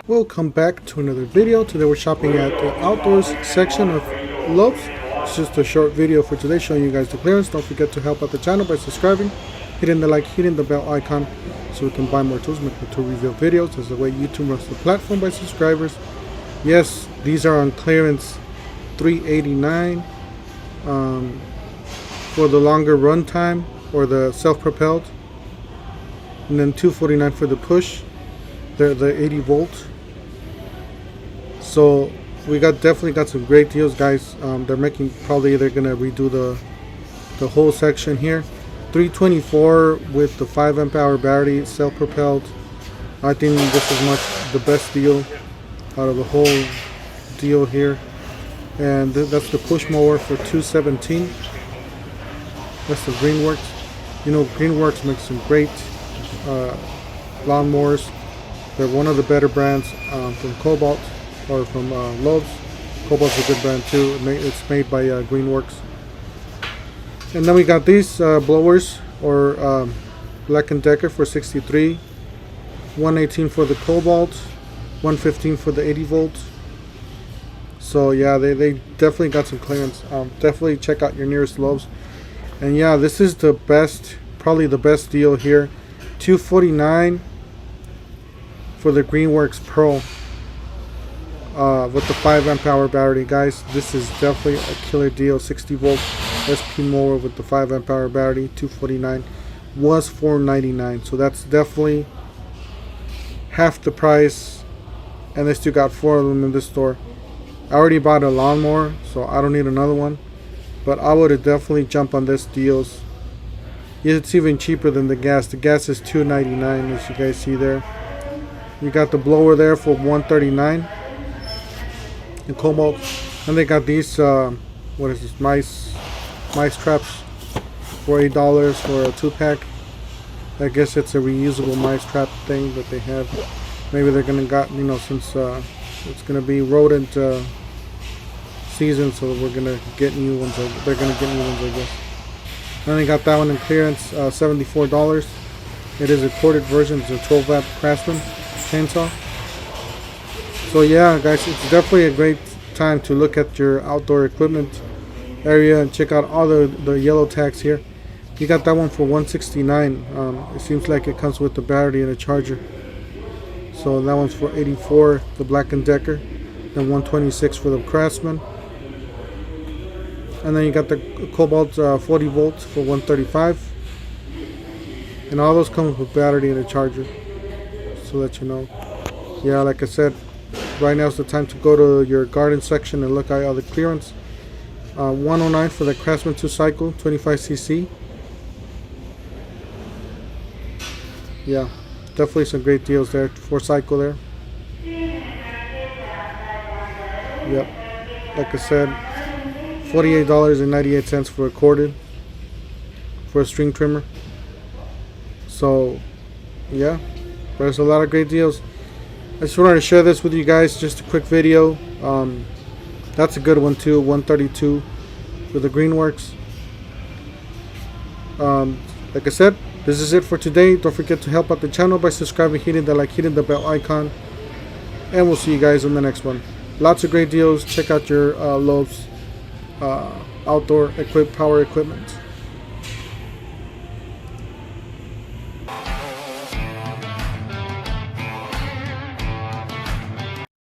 Welcome back to another video. Today we're shopping at the outdoors section of Lowe's. It's just a short video for today showing you guys the clearance. Don't forget to help out the channel by subscribing, hitting the like, hitting the bell icon so we can buy more tools, make more tool review videos. That's the way YouTube runs the platform by subscribers. Yes, these are on clearance, $389 for the longer run time or the self-propelled, and then $249 for the push. They're the 80 volt. So we definitely got some great deals, guys. They're making, probably they're gonna redo the whole section here. $324 with the 5 amp hour battery, self-propelled. I think this is the best deal out of the whole deal here. And that's the push mower for $217. That's the Greenworks. You know, Greenworks makes some great lawnmowers. They're one of the better brands from Cobalt or from Lowe's. Cobalt's a good brand too. It's made by Greenworks. And then we got these blowers or Black & Decker for $63. $118 for the Cobalt. $115 for the 80 volt. So yeah, they definitely got some clearance. Definitely check out your nearest Lowe's. And yeah, this is the best, probably the best deal here. $249 for the Greenworks Pro with the 5 amp hour battery. Guys, this is definitely a killer deal. 60 volt SP mower with the 5 amp hour battery. $249 was $499, so that's definitely half the price, and they still got 4 of them in this store. I already bought a lawnmower, so I don't need another one, but I would have definitely jumped on this deals. It's even cheaper than the gas. The gas is $2.99, as you guys see there. You got the blower there for $139 in Cobalt, and they got these what is this, mice traps for $8 for a 2-pack. I guess it's a reusable mice trap thing that they have. Maybe they're gonna since it's gonna be rodent season, so we're gonna get new ones. They're gonna get new ones, I guess. And they got that one in clearance, $74. It is a corded version. It's a 12 amp Craftsman chainsaw. So yeah, guys, it's definitely a great time to look at your outdoor equipment area and check out all the yellow tags here. You got that one for $169. It seems like it comes with the battery and a charger. So that one's for $84, the Black & Decker. Then $126 for the Craftsman. And then you got the Cobalt 40 volts for $135. And all those come with battery and a charger. So let you know. Yeah, like I said, right now is the time to go to your garden section and look at all the clearance. $109 for the Craftsman 2 cycle 25cc. Yeah, definitely some great deals there. 4 cycle there. Yep, like I said, $48.98 for a corded, for a string trimmer. So yeah, there's a lot of great deals. I just wanted to share this with you guys, just a quick video. That's a good one too, $132 for the Greenworks. Like I said, this is it for today. Don't forget to help out the channel by subscribing, hitting the like, hitting the bell icon, and we'll see you guys in the next one. Lots of great deals. Check out your Lowe's outdoor power equipment.